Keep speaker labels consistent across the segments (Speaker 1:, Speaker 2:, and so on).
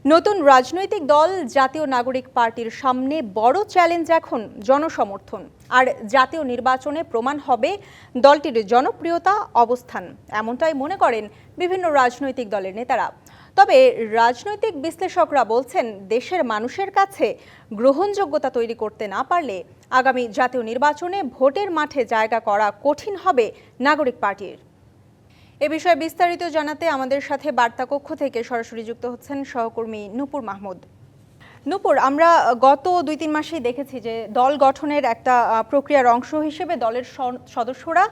Speaker 1: নতুন রাজনৈতিক দল জাতীয় নাগরিক পার্টির সামনে বড় চ্যালেঞ্জ এখন জনসমর্থন। আর জাতীয় নির্বাচনে প্রমাণ হবে দলটির জনপ্রিয়তা অবস্থান, এমনটাই মনে করেন বিভিন্ন রাজনৈতিক দলের নেতারা। তবে রাজনৈতিক বিশ্লেষকরা বলছেন, দেশের মানুষের কাছে গ্রহণযোগ্যতা তৈরি করতে না পারলে আগামী জাতীয় নির্বাচনে ভোটের মাঠে জায়গা করা কঠিন হবে নাগরিক পার্টির। এ বিষয়ে বিস্তারিত জানাতে আমাদের সাথে বার্তা কক্ষ থেকে সরাসরি যুক্ত হচ্ছেন সহকর্মী নূপুর মাহমুদ। নূপুর, আমরা গত ২-৩ মাসেই দেখেছি যে দল গঠনের একটা প্রক্রিয়ার অংশ হিসেবে দলের সদস্যরা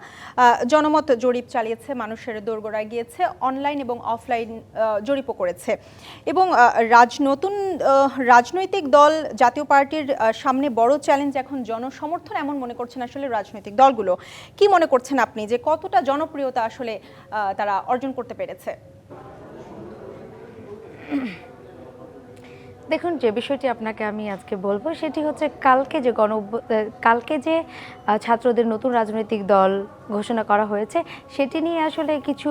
Speaker 1: জনমত জরিপ চালিয়েছে, মানুষের দোরগোড়ায় গিয়েছে, অনলাইন এবং অফলাইন জরিপও করেছে। এবং নতুন রাজনৈতিক দল জাতীয় পার্টির সামনে বড় চ্যালেঞ্জ এখন জনসমর্থন, এমন মনে করছেন আসলে রাজনৈতিক দলগুলো। কি মনে করছেন আপনি যে কতটা জনপ্রিয়তা আসলে তারা অর্জন করতে পেরেছে?
Speaker 2: দেখুন, যে বিষয়টি আপনাকে আমি আজকে বলবো সেটি হচ্ছে কালকে যে ছাত্রদের নতুন রাজনৈতিক দল ঘোষণা করা হয়েছে সেটি নিয়ে আসলে কিছু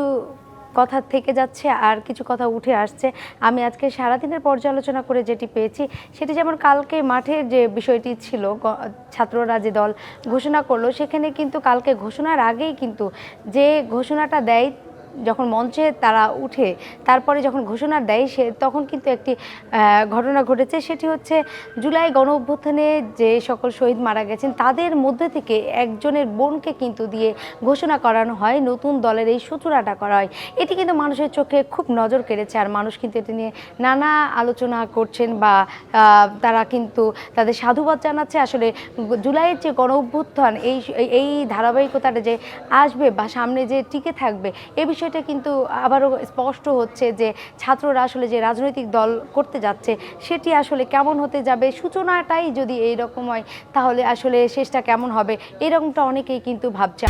Speaker 2: কথা থেকে যাচ্ছে আর কিছু কথা উঠে আসছে। আমি আজকে সারাদিনের পর্যালোচনা করে যেটি পেয়েছি সেটি যেমন কালকে মাঠের যে বিষয়টি ছিল, ছাত্ররা যে দল ঘোষণা করলো সেখানে কিন্তু কালকে ঘোষণার আগেই কিন্তু যে ঘোষণাটা দেয়, যখন মঞ্চে তারা উঠে তারপরে যখন ঘোষণা দেয় তখন কিন্তু একটি ঘটনা ঘটেছে। সেটি হচ্ছে জুলাই গণ অভ্যুত্থানে যে সকল শহীদ মারা গেছেন তাদের মধ্যে থেকে একজনের বোনকে কিন্তু দিয়ে ঘোষণা করানো হয়, নতুন দলের এই সূচনাটা করা হয়। এটি কিন্তু মানুষের চোখে খুব নজর কেড়েছে আর মানুষ কিন্তু এটি নিয়ে নানা আলোচনা করছেন বা তারা কিন্তু তাদের সাধুবাদ জানাচ্ছে। আসলে জুলাইয়ের যে গণ অভ্যুত্থান এই ধারাবাহিকতাটা যে আসবে বা সামনে যে টিকে থাকবে, এ বিষয়টা কিন্তু আবারও স্পষ্ট হচ্ছে যে ছাত্ররা আসলে যে রাজনৈতিক দল করতে যাচ্ছে সেটি আসলে কেমন হতে যাবে। সূচনাটাই যদি এইরকম হয় তাহলে আসলে শেষটা কেমন হবে, এরকমটা অনেকেই কিন্তু ভাবছে।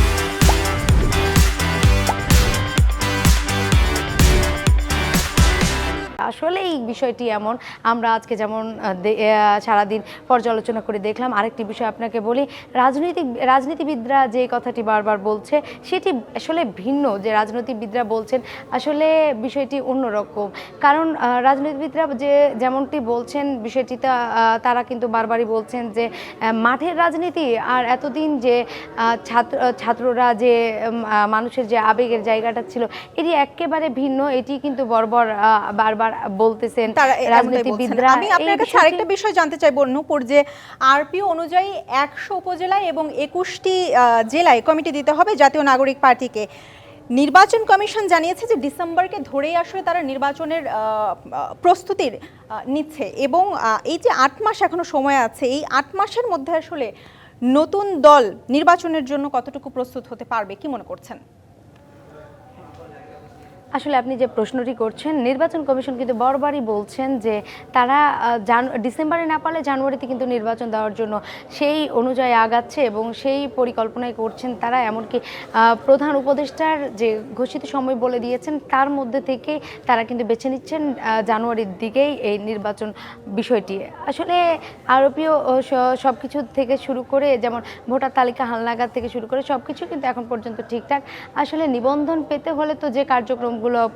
Speaker 2: আসলে এই বিষয়টি এমন, আমরা আজকে যেমন সারাদিন পর্যালোচনা করে দেখলাম। আরেকটি বিষয় আপনাকে বলি, রাজনীতিবিদরা যে কথাটি বারবার বলছে সেটি আসলে ভিন্ন। যে রাজনীতিবিদরা বলছেন আসলে বিষয়টি অন্যরকম, কারণ রাজনীতিবিদরা যেমনটি বলছেন বিষয়টিতে তারা কিন্তু বারবারই বলছেন যে মাঠের রাজনীতি আর এতদিন যে ছাত্ররা যে মানুষের যে আবেগের জায়গাটা ছিল এটি একেবারে ভিন্ন। এটি কিন্তু বারবার বলতেছেন রাজনীতিবিদরা।
Speaker 1: আমি আপনার কাছে আরেকটা বিষয় জানতে চাইবো নূপুর, যে আরপিও অনুযায়ী ১০০ উপজেলায় এবং ২১টি জেলায় কমিটি দিতে হবে জাতীয় নাগরিক পার্টিকে। নির্বাচন কমিশন জানিয়েছে যে ডিসেম্বরকে ধরেই আসলে তারা নির্বাচনের প্রস্তুতির নিচ্ছে এবং এই যে ৮ মাস এখনো সময় আছে, এই ৮ মাসের মধ্যে আসলে নতুন দল নির্বাচনের জন্য কতটুকু প্রস্তুত হতে পারবে, কি মনে করছেন?
Speaker 2: আসলে আপনি যে প্রশ্নটি করছেন, নির্বাচন কমিশন কিন্তু বারবারই বলছেন যে তারা ডিসেম্বরে না পারলে জানুয়ারিতে কিন্তু নির্বাচন দেওয়ার জন্য সেই অনুযায়ী আগাচ্ছে এবং সেই পরিকল্পনাই করছেন তারা। এমনকি প্রধান উপদেষ্টার যে ঘোষিত সময় বলে দিয়েছেন তার মধ্যে থেকে তারা কিন্তু বেছে নিচ্ছেন জানুয়ারির দিকেই এই নির্বাচন বিষয়টি। আসলে আরপিও সব কিছু থেকে শুরু করে, যেমন ভোটার তালিকা হালনাগাদ থেকে শুরু করে সব কিছু কিন্তু এখন পর্যন্ত ঠিকঠাক। আসলে নিবন্ধন পেতে হলে তো যে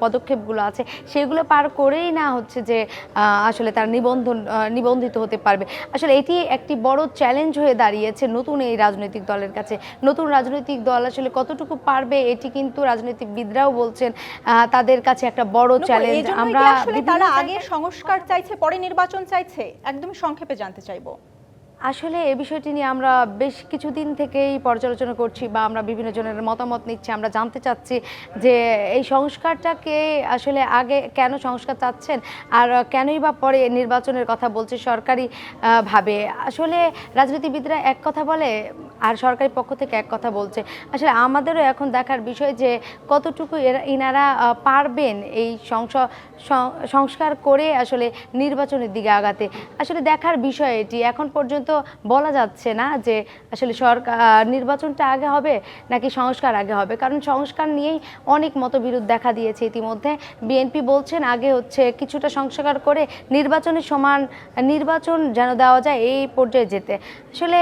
Speaker 2: পদক্ষেপগুলো আছে সেগুলো পার করেই না হচ্ছে যে আসলে তারা নিবন্ধিত হতে পারবে। আসলে এটি একটি বড় চ্যালেঞ্জ হয়ে দাঁড়িয়েছে নতুন এই রাজনৈতিক দলের কাছে। নতুন রাজনৈতিক দল আসলে কতটুকু পারবে এটি কিন্তু রাজনীতিবিদরাও বলছেন তাদের কাছে একটা বড় চ্যালেঞ্জ।
Speaker 1: তারা আগে সংস্কার চাইছে, পরে নির্বাচন চাইছে, একদমই সংক্ষেপে জানতে চাইবো।
Speaker 2: আসলে এই বিষয়টি নিয়ে আমরা বেশ কিছুদিন থেকেই পর্যালোচনা করছি বা আমরা বিভিন্ন জনের মতামত নিচ্ছি। আমরা জানতে চাচ্ছি যে এই সংস্কারটাকে আসলে আগে কেন সংস্কার চাচ্ছেন আর কেনই বা পরে নির্বাচনের কথা বলছে সরকারি ভাবে। আসলে রাজনীতিবিদরা এক কথা বলে আর সরকারি পক্ষ থেকে এক কথা বলছে। আসলে আমাদেরও এখন দেখার বিষয় যে কতটুকু ইনারা পারবেন এই সংস্কার করে আসলে নির্বাচনের দিকে আগাতে। আসলে দেখার বিষয় এটি। এখন পর্যন্ত বলা যাচ্ছে না যে আসলে নির্বাচনটা আগে হবে নাকি সংস্কার আগে হবে, কারণ সংস্কার নিয়েই অনেক মতবিরোধ দেখা দিয়েছে ইতিমধ্যে। বিএনপি বলছেন আগে হচ্ছে কিছুটা সংস্কার করে নির্বাচনের সমান নির্বাচন যেন দেওয়া যায় এই পর্যায়ে যেতে। আসলে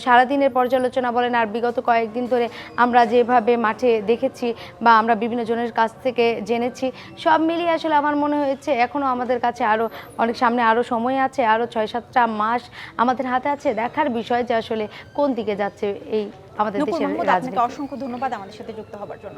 Speaker 2: সারাদিনের পর্যালোচনা বলেন, আর বিগত কয়েকদিন ধরে আমরা যেভাবে মাঠে দেখেছি বা আমরা বিভিন্ন জনের কাছ থেকে জেনেছি, সব মিলিয়ে আসলে আমার মনে হয়েছে এখনও আমাদের কাছে আরও অনেক সামনে আরও সময় আছে, আরও 6-7টা মাস আমাদের হাতে আছে। দেখার বিষয় যে আসলে কোন দিকে যাচ্ছে এই আমাদের
Speaker 1: নূপুর
Speaker 2: দেশের
Speaker 1: মাহমুদ, আপনাকে
Speaker 2: রাজনীতি।
Speaker 1: অসংখ্য ধন্যবাদ আমাদের সাথে যুক্ত হবার জন্য।